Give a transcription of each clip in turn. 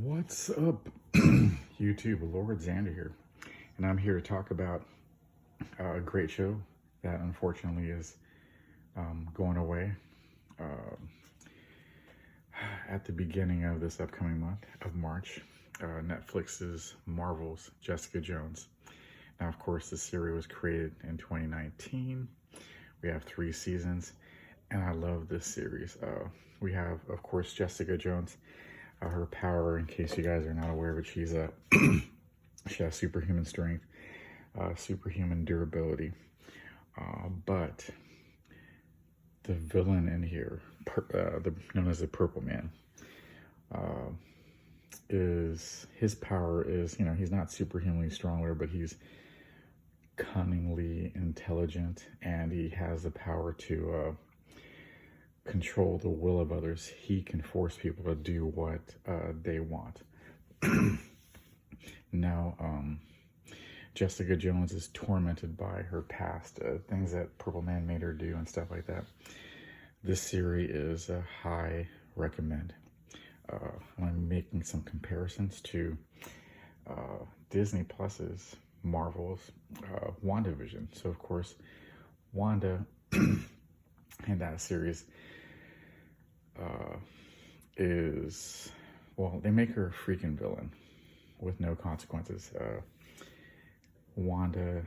What's up, YouTube? Lord Xander here, and I'm here to talk about a great show that unfortunately is going away at the beginning of this upcoming month of March. Netflix's Marvel's Jessica Jones. Now, of course, this series was created in 2019. We have 3 seasons, and I love this series. We have, of course, Jessica Jones. Her power, in case you guys are not aware of it, she has superhuman strength, superhuman durability. But the villain in here, known as the Purple Man, his power is, he's not superhumanly strong, but he's cunningly intelligent, and he has the power to control the will of others. He can force people to do what they want. Now, Jessica Jones is tormented by her past, things that Purple Man made her do and stuff like that. This series is a high recommend. I'm making some comparisons to Disney Plus's Marvel's Wanda Vision. So, of course, Wanda in that series they make her a freaking villain with no consequences. Wanda,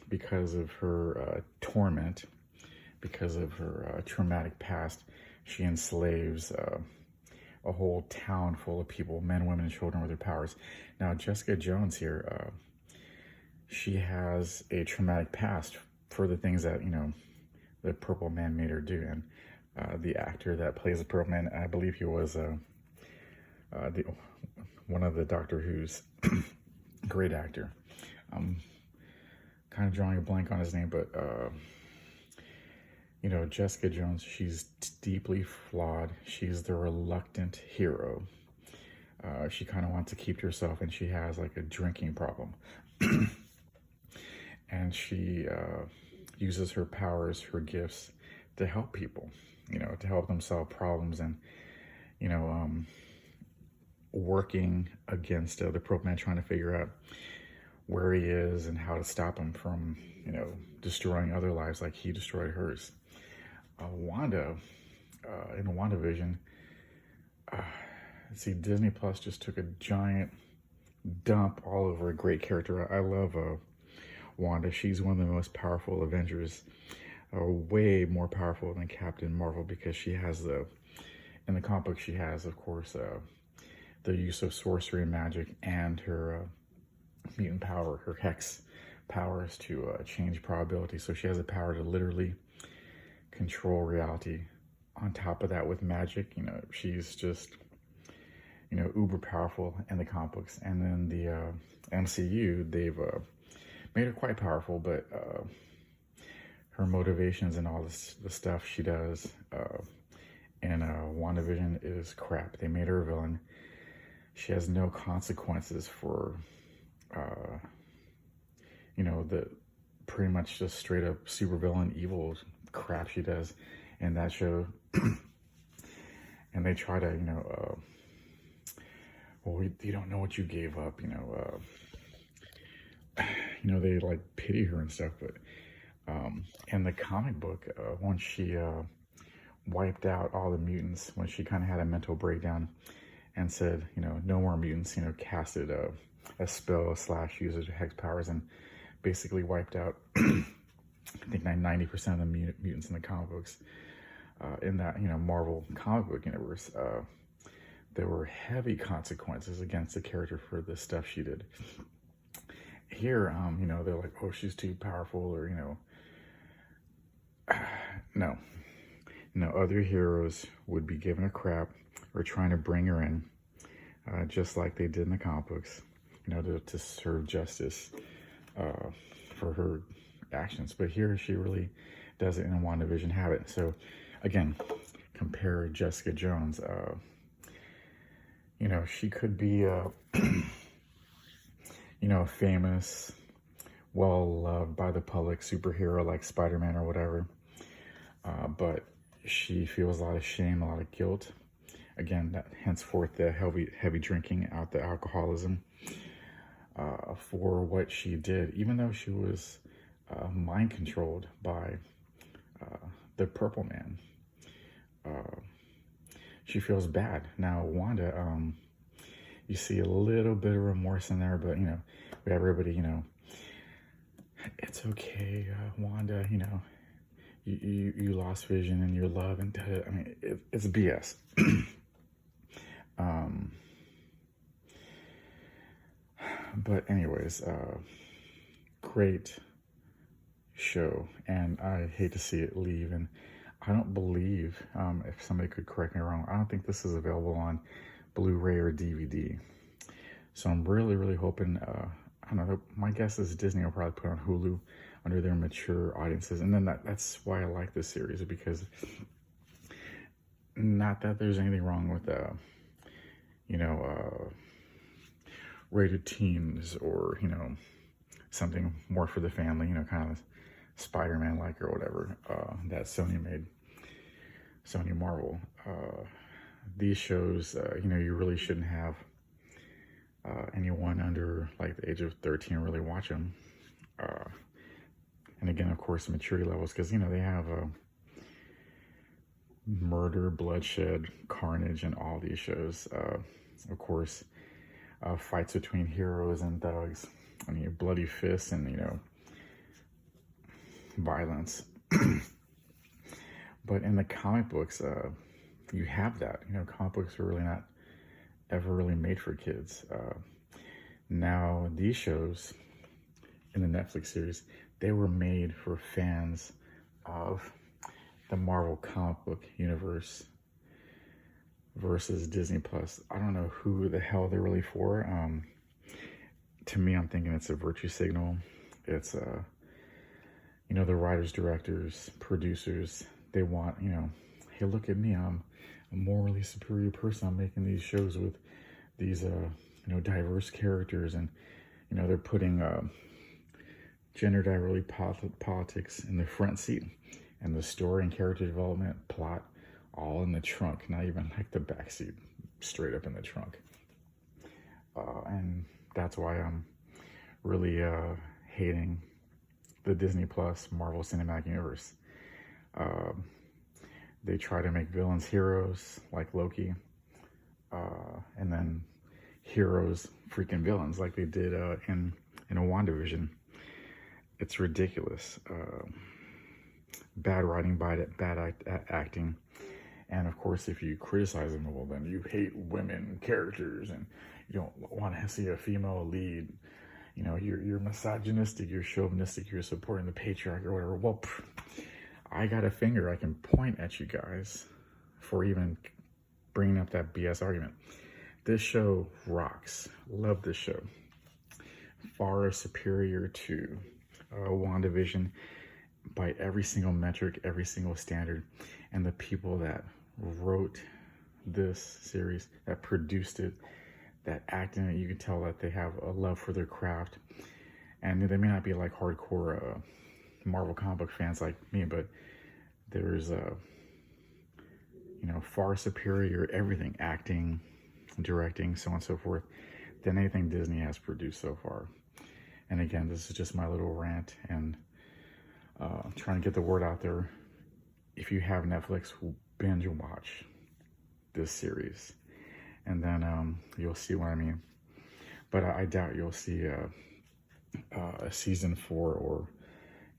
because of her torment, because of her traumatic past, she enslaves a whole town full of people, men, women, and children, with her powers. Now, Jessica Jones here, she has a traumatic past for the things that, the Purple Man made her do. And the actor that plays the Purple Man, I believe he was one of the Doctor Who's great actor. I'm kind of drawing a blank on his name, but Jessica Jones, she's deeply flawed. She's the reluctant hero. She kind of wants to keep to herself, and she has like a drinking problem. And she uses her powers, her gifts, to help people, to help them solve problems, and, working against the Purple Man, trying to figure out where he is and how to stop him from, destroying other lives like he destroyed hers. Wanda, in WandaVision, see, Disney Plus just took a giant dump all over a great character. I love Wanda. She's one of the most powerful Avengers, way more powerful than Captain Marvel, because she has in the comic book, she has, of course, the use of sorcery and magic, and her mutant power, her hex powers to change probability. So she has the power to literally control reality. On top of that, with magic, she's just, uber powerful in the comic books. And then the MCU, they've made her quite powerful, but her motivations and all the stuff she does in WandaVision is crap. They made her a villain. She has no consequences for, the pretty much just straight up supervillain evil crap she does in that show. And they try to, you don't know what you gave up, they like pity her and stuff. But in the comic book, once she wiped out all the mutants, when she kind of had a mental breakdown and said, no more mutants, casted a spell / used her hex powers and basically wiped out, I think 90% of the mutants in the comic books. In that, Marvel comic book universe, there were heavy consequences against the character for the stuff she did. Here, they're like, oh, she's too powerful, or, no, other heroes would be given a crap or trying to bring her in, just like they did in the comic books, to serve justice for her actions. But here, she really does it in a WandaVision habit. So, again, compare Jessica Jones. She could be a famous, well-loved by the public superhero like Spider-Man or whatever. But she feels a lot of shame, a lot of guilt again, that henceforth the heavy drinking, out the alcoholism, for what she did, even though she was mind controlled by the Purple Man. She feels bad. Now, Wanda, you see a little bit of remorse in there, but, we have everybody, it's okay, Wanda, you lost Vision and your love, and I mean, it's BS. But anyways, great show, and I hate to see it leave. And I don't believe, if somebody could correct me wrong, I don't think this is available on Blu-ray or DVD. So I'm really hoping, I don't know, my guess is Disney will probably put it on Hulu under their mature audiences. And then that's why I like this series, because not that there's anything wrong with, rated teens, or, something more for the family, kind of Spider-Man like or whatever, that Sony made, Sony Marvel. These shows, you really shouldn't have anyone under like the age of 13 really watch them. And again, of course, maturity levels, because they have murder, bloodshed, carnage in all these shows. Of course, fights between heroes and thugs. I mean, bloody fists and violence. But in the comic books, you have that. Comic books are really not ever really made for kids. Now, these shows in the Netflix series, they were made for fans of the Marvel comic book universe versus Disney Plus. I don't know who the hell they're really for. To me, I'm thinking it's a virtue signal. It's the writers, directors, producers, they want, hey, look at me, I'm a morally superior person. I'm making these shows with these, diverse characters, and, they're putting gender diversity politics in the front seat, and the story and character development, plot, all in the trunk, not even like the back seat, straight up in the trunk. And that's why I'm really hating the Disney Plus Marvel Cinematic Universe. They try to make villains heroes like Loki, and then heroes freaking villains like they did in a Wanda Vision. It's ridiculous. Bad writing, bad acting. And of course, if you criticize them, well, then you hate women characters and you don't want to see a female lead. You're misogynistic, you're chauvinistic, you're supporting the patriarchy or whatever. Well, I got a finger I can point at you guys for even bringing up that BS argument. This show rocks. Love this show. Far superior to Wanda Vision by every single metric, every single standard. And the people that wrote this series, that produced it, that act in it, you can tell that they have a love for their craft. And they may not be like hardcore Marvel comic book fans like me, but there's far superior everything, acting, directing, so on and so forth, than anything Disney has produced so far. And again, this is just my little rant and trying to get the word out there. If you have Netflix, binge watch this series, and then you'll see what I mean. But I doubt you'll see a season 4 or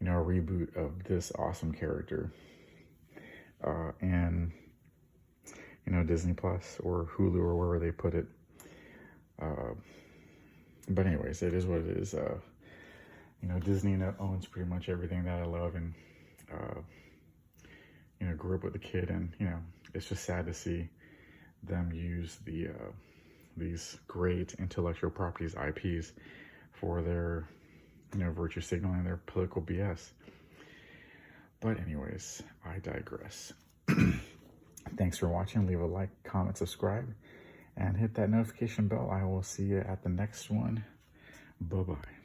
a reboot of this awesome character and Disney Plus or Hulu or wherever they put it. But anyways, it is what it is. Disney owns pretty much everything that I love, and grew up with the kid, and it's just sad to see them use these great intellectual properties, IPs, for their virtue signaling, their political BS. But anyways, I digress. Thanks for watching. Leave a like, comment, subscribe, and hit that notification bell. I will see you at the next one. Bye-bye.